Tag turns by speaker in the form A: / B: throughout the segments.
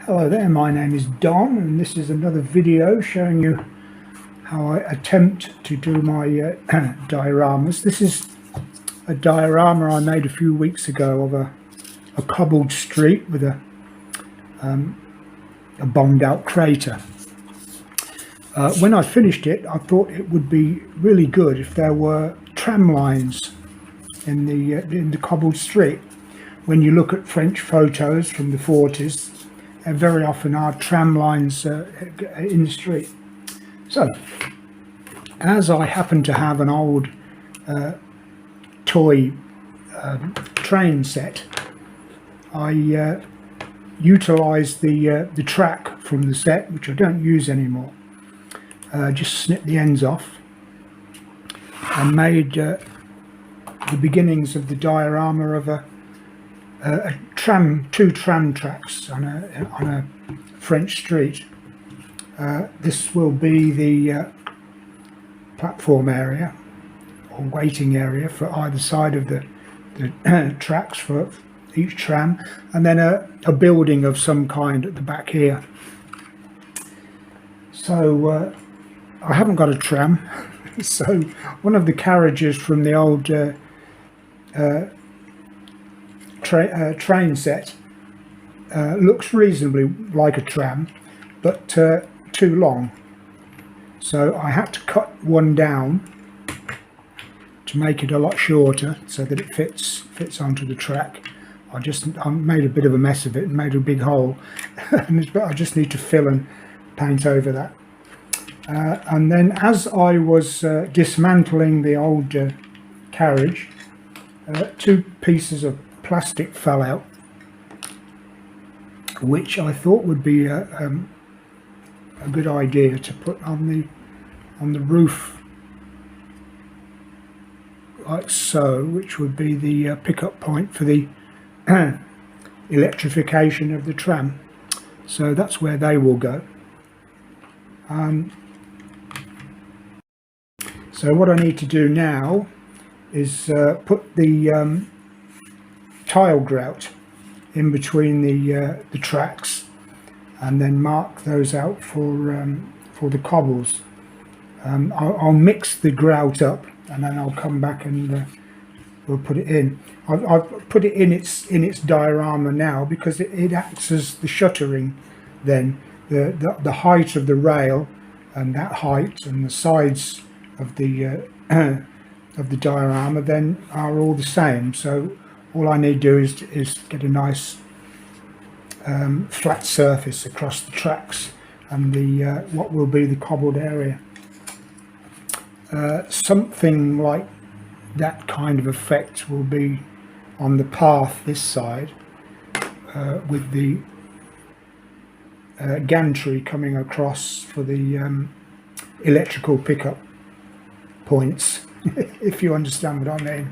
A: Hello there, my name is Don and this is another video showing you how I attempt to do my dioramas. This is a diorama I made a few weeks ago of a cobbled street with a bombed out crater. When I finished it, I thought it would be really good if there were tram lines in the cobbled street. When you look at French photos from the 40s, there very often are tram lines in the street. So, as I happen to have an old toy train set, I utilised the track from the set, which I don't use anymore. Just snipped the ends off and made the beginnings of the diorama of two tram tracks on a French street. This will be the platform area or waiting area for either side of the tracks for each tram, and then a building of some kind at the back here. So I haven't got a tram, so one of the carriages from the old train set looks reasonably like a tram, but too long. So I had to cut one down to make it a lot shorter so that it fits onto the track. I made a bit of a mess of it and made a big hole, but I just need to fill and paint over that. And then as I was dismantling the old carriage, two pieces of plastic fell out, which I thought would be a good idea to put on the roof, like so, which would be the pickup point for the electrification of the tram. So that's where they will go. So what I need to do now is put the tile grout in between the tracks, and then mark those out for the cobbles. I'll mix the grout up and then I'll come back and we'll put it in. I've put it in its diorama now because it acts as the shuttering. Then the height of the rail and that height and the sides of the diorama then are all the same. So all I need to do is get a nice flat surface across the tracks and the what will be the cobbled area. Something like that kind of effect will be on the path this side, with the gantry coming across for the electrical pickup points, if you understand what I mean.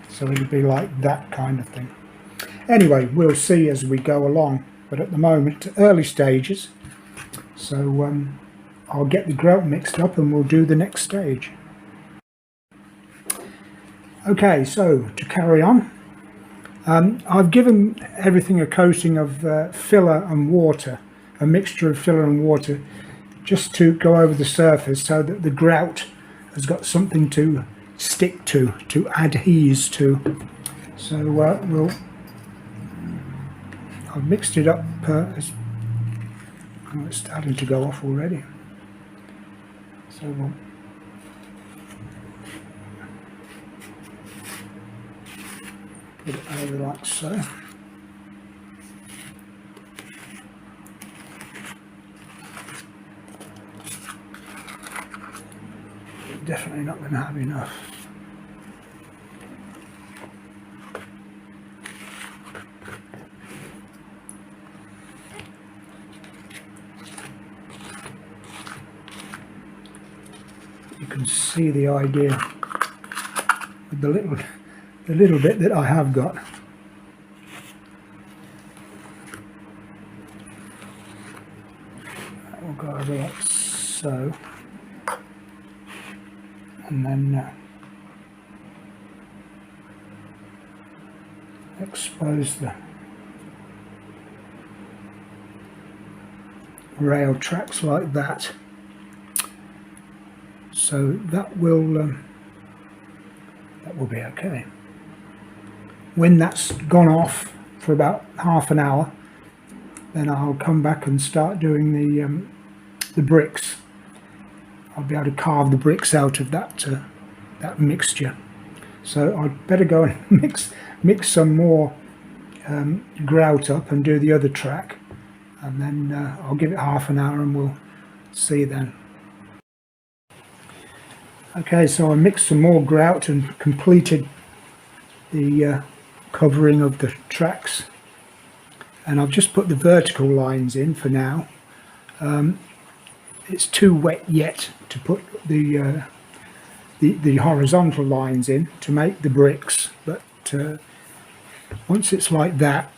A: So it'll be like that kind of thing. Anyway, we'll see as we go along, but at the moment, early stages. So I'll get the grout mixed up and we'll do the next stage. Okay, so to carry on, I've given everything a coating of filler and water, a mixture of filler and water, just to go over the surface so that the grout has got something to stick to adhere to. So I've mixed it up. It's starting to go off already. So we'll put it over like so. Definitely not going to have enough. You can see the idea with the little bit that I have got. That will go over like so. And then expose rail tracks like that. So that will be okay. When that's gone off for about half an hour, then I'll come back and start doing the bricks. I'll be able to carve the bricks out of that mixture. So I'd better go and mix some more grout up and do the other track, and then I'll give it half an hour and we'll see then. Okay, so I mixed some more grout and completed the covering of the tracks, and I've just put the vertical lines in for now. It's too wet yet to put the horizontal lines in to make the bricks, but once it's like that,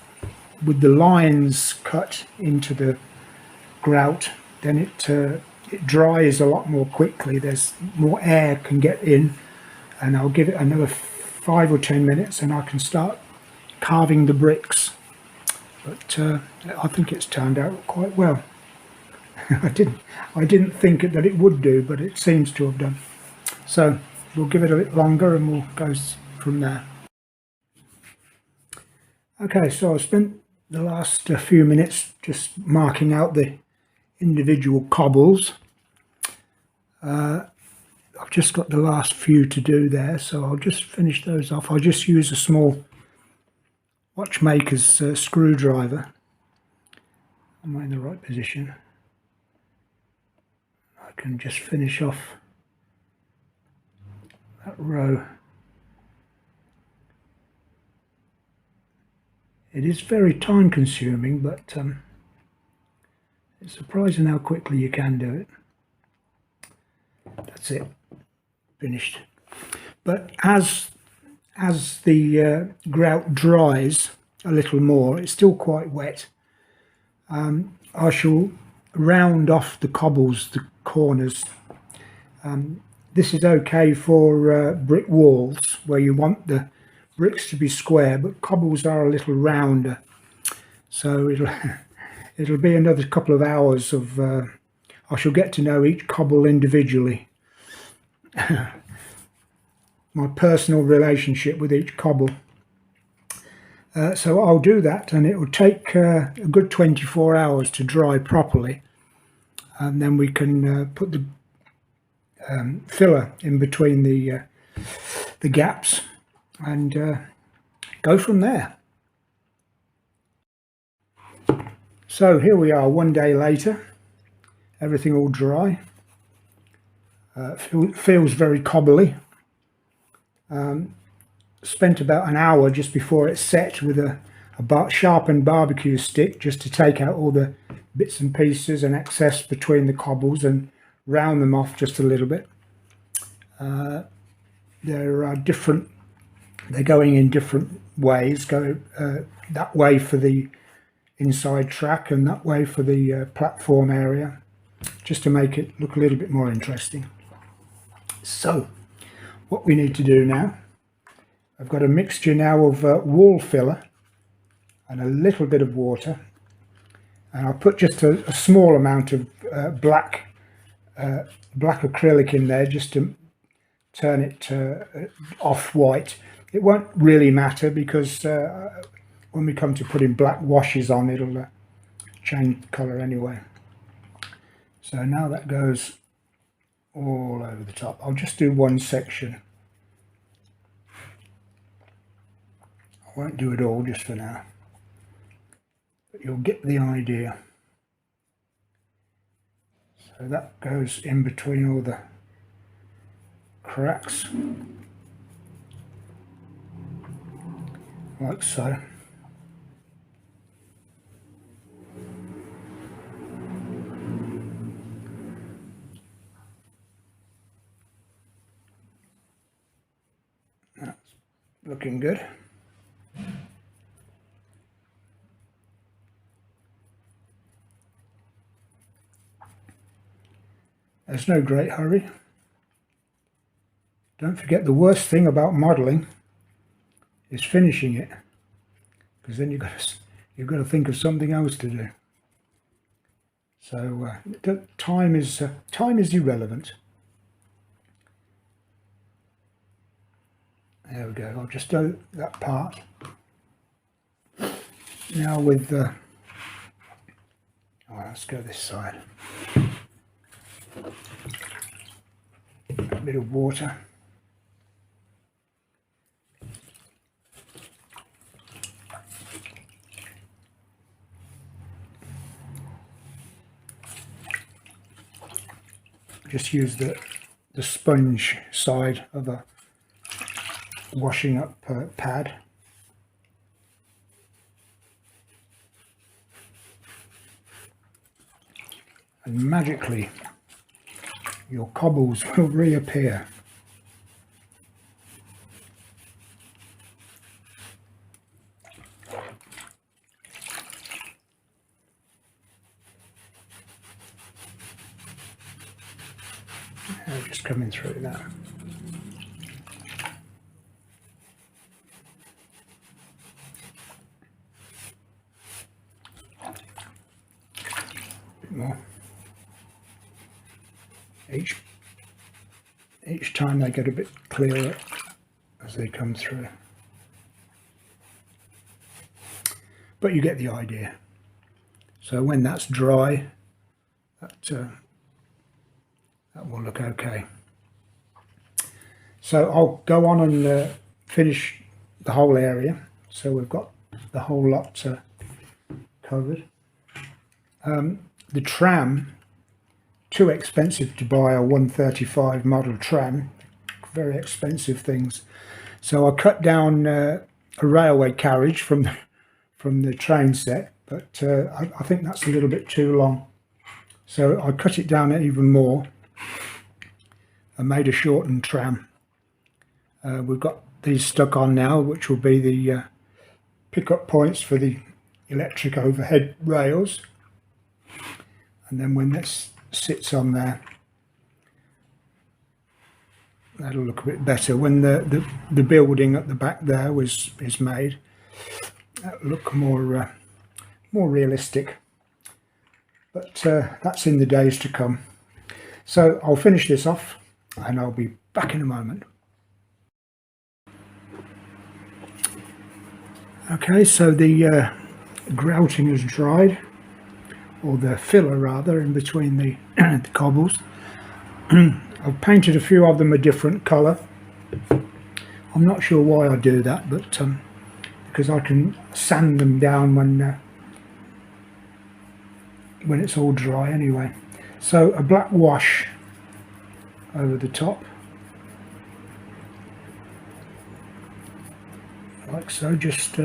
A: with the lines cut into the grout, then it dries a lot more quickly. There's more air can get in, and I'll give it another 5 or 10 minutes and I can start carving the bricks. But I think it's turned out quite well. I didn't think that it would do, but it seems to have done. So we'll give it a bit longer and we'll go from there. Okay, so I spent the last few minutes just marking out the individual cobbles. I've just got the last few to do there, so I'll just finish those off. I'll just use a small watchmaker's screwdriver. Am I in the right position? I can just finish off that row. It is very time consuming, but it's surprising how quickly you can do it. That's it, finished. But as the grout dries a little more, it's still quite wet, I shall round off the cobbles, the corners. This is okay for brick walls where you want the bricks to be square, but cobbles are a little rounder, so it'll be another couple of hours of I shall get to know each cobble individually. My personal relationship with each cobble. So I'll do that, and it will take a good 24 hours to dry properly, and then we can put the filler in between the gaps and go from there. So here we are, one day later, everything all dry. Feels very cobbly. Spent about an hour just before it's set with a sharpened barbecue stick, just to take out all the bits and pieces and excess between the cobbles and round them off just a little bit. There are different, they're going in different ways. Go that way for the inside track and that way for the platform area, just to make it look a little bit more interesting. So what we need to do now, I've got a mixture now of wall filler and a little bit of water, and I'll put just a small amount of black acrylic in there just to turn it off-white. It won't really matter because when we come to putting black washes on, it'll change colour anyway. So now that goes all over the top. I'll just do one section. I won't do it all just for now, but you'll get the idea. So that goes in between all the cracks, like so. That's looking good. There's no great hurry. Don't forget, the worst thing about modelling is finishing it, because then you've got to think of something else to do. So time is irrelevant. There we go. I'll just do that part. Now with the let's go this side. A bit of water. Just use the sponge side of a washing up pad. And magically your cobbles will reappear. They're just coming through now. A bit more. Each time they get a bit clearer as they come through. But you get the idea. So when that's dry, that will look okay. So I'll go on and finish the whole area. So we've got the whole lot covered. The tram, too expensive to buy a 135 model tram, very expensive things. So I cut down a railway carriage from the train set, but I think that's a little bit too long. So I cut it down even more. I made a shortened tram. We've got these stuck on now, which will be the pickup points for the electric overhead rails. And then when this sits on there, that'll look a bit better. When the building at the back there is made, that'll look more realistic. But that's in the days to come. So I'll finish this off and I'll be back in a moment. Okay, so the grouting has dried, or the filler rather, in between the, the cobbles. I've painted a few of them a different colour. I'm not sure why I do that, but because I can sand them down when it's all dry anyway. So a black wash over the top, like so, just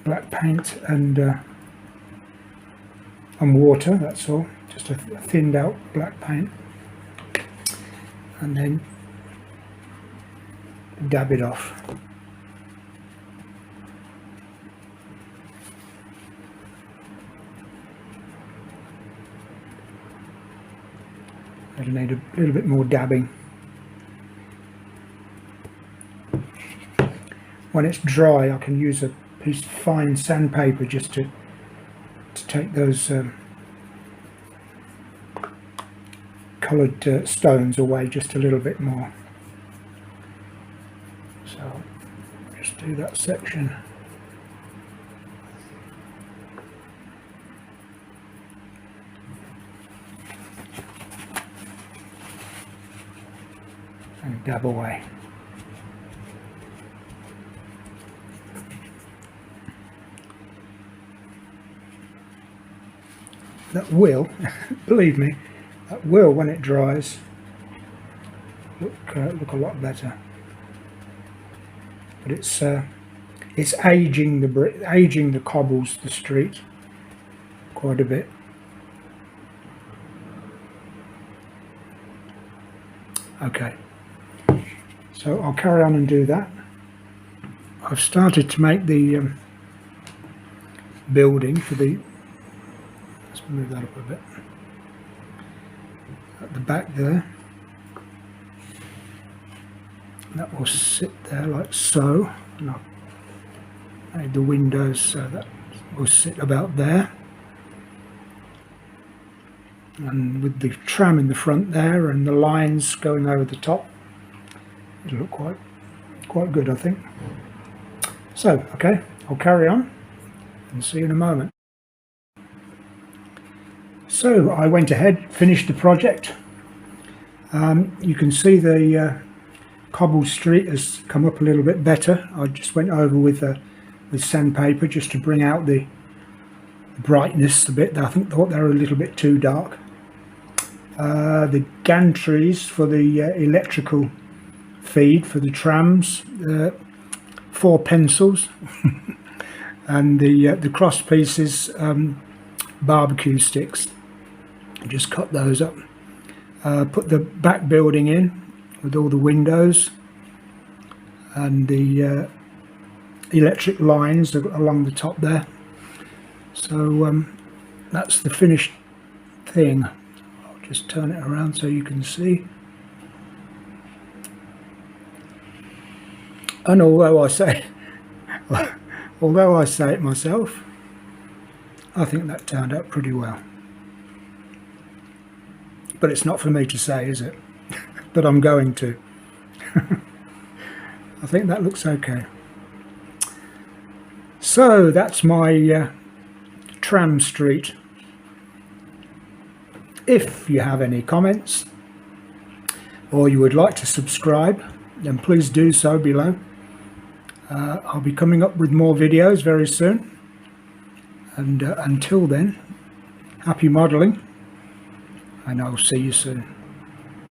A: black paint and water, that's all, just a thinned out black paint, and then dab it off. It'll need a little bit more dabbing. When it's dry, I can use a piece of fine sandpaper just to take those coloured stones away just a little bit more. So just do that section. And dab away. That will, believe me, that will, when it dries, look a lot better. But it's aging the cobbles, the street, quite a bit. Okay, so I'll carry on and do that. I've started to make the building for the. Let's move that up a bit. At the back there, that will sit there like so, and I've made the windows so that will sit about there. and with the tram in the front there and the lines going over the top, it'll look quite good, I think. So okay, I'll carry on and see you in a moment. So I went ahead, finished the project. You can see the cobbled street has come up a little bit better. I just went over with sandpaper just to bring out the brightness a bit. I thought they were a little bit too dark. The gantries for the electrical feed for the trams, 4 pencils, and the cross pieces, barbecue sticks. Just cut those up. Put the back building in with all the windows and the electric lines along the top there. So that's the finished thing. I'll just turn it around so you can see. And although I say it myself, I think that turned out pretty well. But it's not for me to say, is it? But I'm going to. I think that looks okay. So that's my tram street. If you have any comments or you would like to subscribe, then please do so below. I'll be coming up with more videos very soon. And until then, happy modelling, and I'll see you soon.